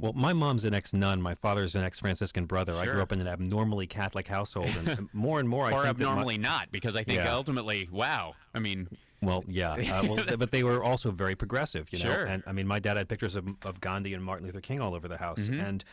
Well, my mom's an ex-nun. My father's an ex-Franciscan brother. I Sure. grew up in an abnormally Catholic household, and more and more I Or think abnormally not, because I think Yeah. ultimately, wow. I mean, Well, yeah. But they were also very progressive, you know. Sure. And I mean, my dad had pictures of Gandhi and Martin Luther King all over the house. And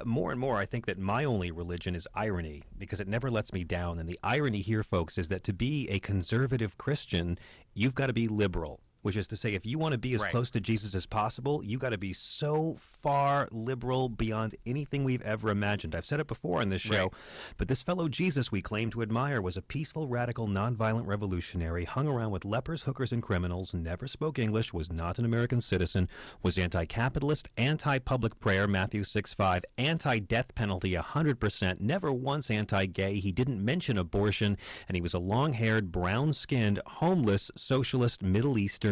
more and more, I think that my only religion is irony, because it never lets me down. And the irony here, folks, is that to be a conservative Christian, you've got to be liberal. Which is to say, if you want to be as Right. close to Jesus as possible, you got to be so far liberal beyond anything we've ever imagined. I've said it before on this show, Right. but this fellow Jesus we claim to admire was a peaceful, radical, nonviolent revolutionary, hung around with lepers, hookers, and criminals, never spoke English, was not an American citizen, was anti-capitalist, anti-public prayer, Matthew 6:5, anti-death penalty 100%, never once anti-gay, he didn't mention abortion, and he was a long-haired, brown-skinned, homeless, socialist, Middle Eastern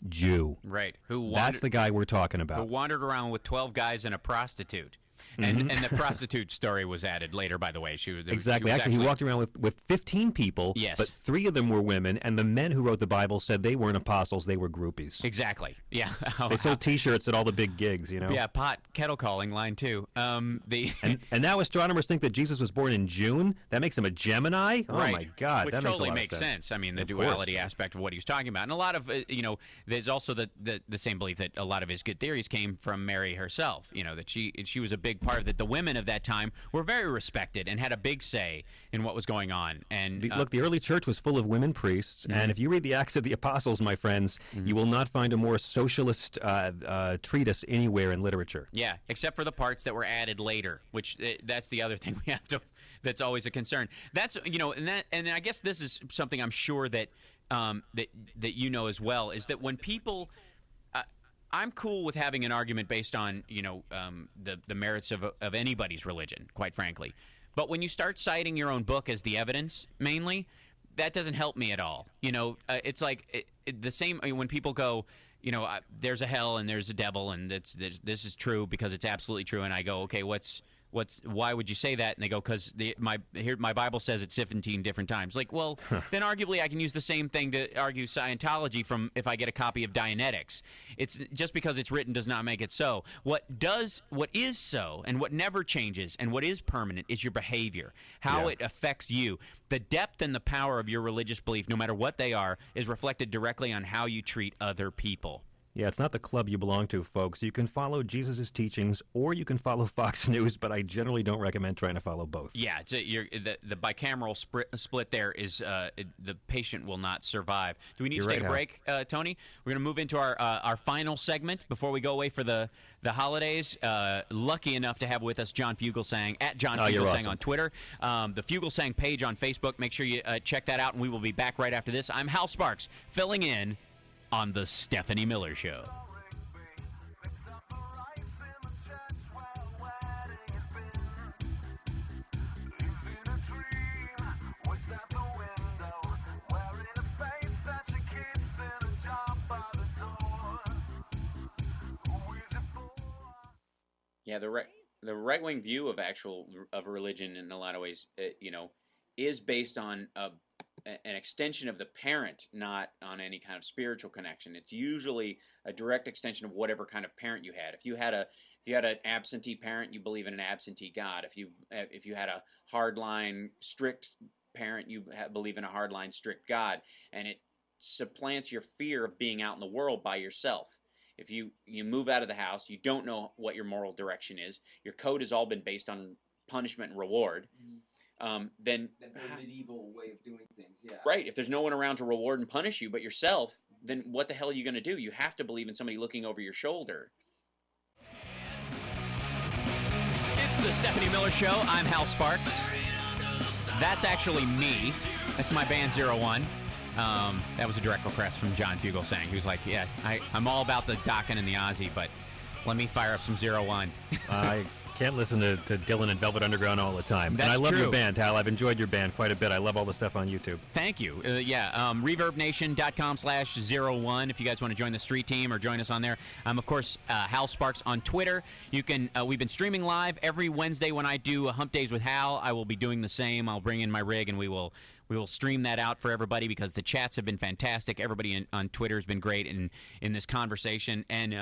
Jew. right. That's the guy we're talking who about. wandered around with 12 guys and a prostitute. And the prostitute story was added later, by the way. Exactly. Actually, he walked around with 15 people, Yes. but 3 of them were women, and the men who wrote the Bible said they weren't apostles, they were groupies. Exactly. Yeah. They sold T-shirts at all the big gigs, you know? Yeah, pot kettle calling line too. And now astronomers think that Jesus was born in June? That makes him a Gemini? Oh, right. my God. Which that totally makes a lot of makes sense. I mean, the Of duality course. aspect of what he was talking about. And a lot of, there's also the same belief that a lot of his good theories came from Mary herself, that she was a big part of it. The women of that time were very respected and had a big say in what was going on. And Look, the early church was full of women priests, and if you read the Acts of the Apostles, my friends, you will not find a more socialist treatise anywhere in literature. yeah, except for the parts that were added later, which that's the other thing we have to. That's always a concern. That's and I guess this is something I'm sure that that as well, is that when people. I'm cool with having an argument based on the merits of anybody's religion, quite frankly. But when you start citing your own book as the evidence, mainly, that doesn't help me at all. It's like the same when people go, there's a hell and there's a devil, and this is true because it's absolutely true. And I go, okay, why would you say that? And they go, because my Bible says it 17 different times. Like, well, then arguably I can use the same thing to argue Scientology from if I get a copy of Dianetics. It's just because it's written does not make it so. What is so, and what never changes, and what is permanent is your behavior, how it affects you. The depth and the power of your religious belief, no matter what they are, is reflected directly on how you treat other people. Yeah, it's not the club you belong to, folks. You can follow Jesus' teachings, or you can follow Fox News, but I generally don't recommend trying to follow both. Yeah, the bicameral split there is the patient will not survive. Do we need to take a break, Tony? We're going to move into our final segment before we go away for the holidays. Lucky enough to have with us John Fugelsang, at John Fugelsang awesome. on Twitter. The Fugelsang page on Facebook. Make sure you check that out, and we will be back right after this. I'm Hal Sparks, filling in on the Stephanie Miller Show. Yeah, the right wing view of religion in a lot of ways, is based on an extension of the parent, not on any kind of spiritual connection. It's usually a direct extension of whatever kind of parent you had. If you had an absentee parent, you believe in an absentee God. If you had a hardline strict parent, you believe in a hardline strict God, and it supplants your fear of being out in the world by yourself. If you move out of the house, you don't know what your moral direction is. Your code has all been based on punishment and reward. Then that's a medieval way of doing things, yeah. Right. If there's no one around to reward and punish you but yourself, then what the hell are you going to do? You have to believe in somebody looking over your shoulder. It's the Stephanie Miller Show. I'm Hal Sparks. That's actually me. That's my band 01. That was a direct request from John Fugelsang, who's like, yeah, I'm all about the Dokken and the Ozzy, but let me fire up some 01. I can't listen to Dylan and Velvet Underground all the time. That's and I love true. your band, Hal. I've enjoyed your band quite a bit. I love all the stuff on YouTube. Thank you. ReverbNation.com/01 if you guys want to join the street team or join us on there. I'm, of course, Hal Sparks on Twitter. You can. We've been streaming live every Wednesday when I do Hump Days with Hal. I will be doing the same. I'll bring in my rig and we will We will stream that out for everybody because the chats have been fantastic. Everybody on Twitter has been great in this conversation. And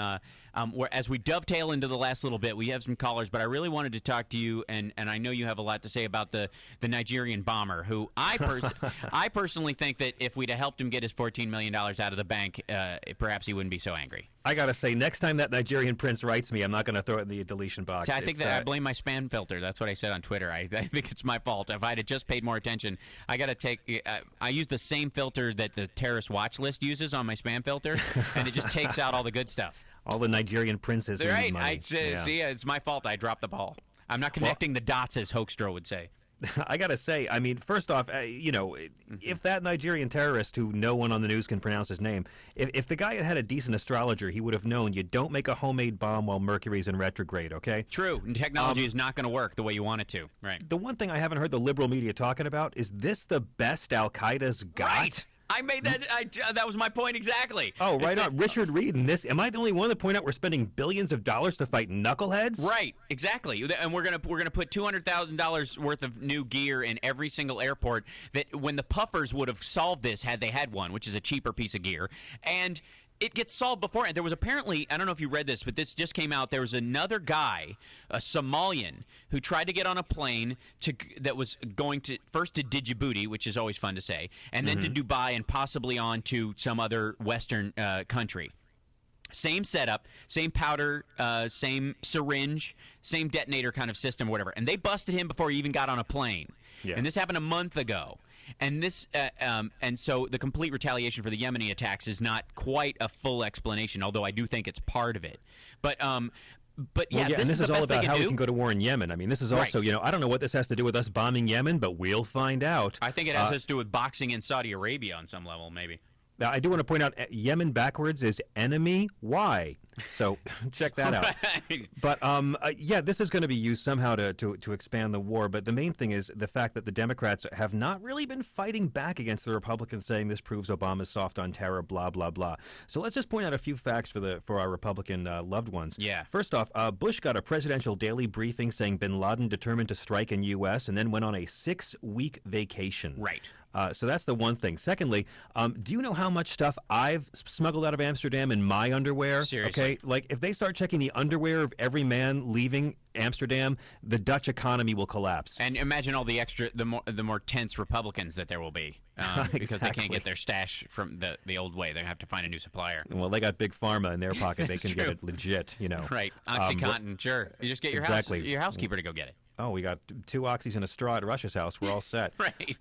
as we dovetail into the last little bit, we have some callers, but I really wanted to talk to you, and I know you have a lot to say about the Nigerian bomber, who I personally think that if we'd have helped him get his $14 million out of the bank, perhaps he wouldn't be so angry. I got to say, next time that Nigerian prince writes me, I'm not going to throw it in the deletion box. See, I think that I blame my spam filter. That's what I said on Twitter. I think it's my fault. If I had just paid more attention, I got to take. I use the same filter that the terrorist watch list uses on my spam filter, and it just takes out all the good stuff. All the Nigerian princes. Right. See, it's my fault. I dropped the ball. I'm not connecting the dots, as Hoekstra would say. I got to say, I mean, first off, if that Nigerian terrorist, who no one on the news can pronounce his name, if the guy had had a decent astrologer, he would have known you don't make a homemade bomb while Mercury's in retrograde, okay? True. And technology is not going to work the way you want it to. Right. The one thing I haven't heard the liberal media talking about is this the best Al-Qaeda's got? Right. I made that. That was my point exactly. Oh, right on. Richard Reed and this. Am I the only one to point out we're spending billions of dollars to fight knuckleheads? Right. Exactly. And we're gonna put $200,000 worth of new gear in every single airport. That when the puffers would have solved this had they had one, which is a cheaper piece of gear, and it gets solved before. And there was apparently, I don't know if you read this, but this just came out. There was another guy, a Somalian, who tried to get on a plane that was going to first to Djibouti, which is always fun to say, and then to Dubai and possibly on to some other Western country. Same setup, same powder, same syringe, same detonator kind of system, whatever. And they busted him before he even got on a plane. Yeah. And this happened a month ago. And this, and so the complete retaliation for the Yemeni attacks is not quite a full explanation, although I do think it's part of it. But yeah, and this is all about how we can go to war in Yemen. I mean, this is also, I don't know what this has to do with us bombing Yemen, but we'll find out. I think it has to do with boxing in Saudi Arabia on some level, maybe. Now, I do want to point out, Yemen backwards is enemy Y. So check that out. Right. But, yeah, this is going to be used somehow to expand the war. But the main thing is the fact that the Democrats have not really been fighting back against the Republicans, saying this proves Obama's soft on terror, blah, blah, blah. So let's just point out a few facts for our Republican loved ones. Yeah. First off, Bush got a presidential daily briefing saying bin Laden determined to strike in U.S. and then went on a 6-week vacation. Right. So that's the one thing. Secondly, do you know how much stuff I've smuggled out of Amsterdam in my underwear? Seriously. Okay, like if they start checking the underwear of every man leaving Amsterdam, the Dutch economy will collapse. And imagine all the extra, the more tense Republicans that there will be, because they can't get their stash from the old way. They have to find a new supplier. Well, they got big pharma in their pocket. They can get it legit, Right. OxyContin, sure. You just get your housekeeper to go get it. Oh, we got 2 oxys and a straw at Rush's house. We're all set. Right.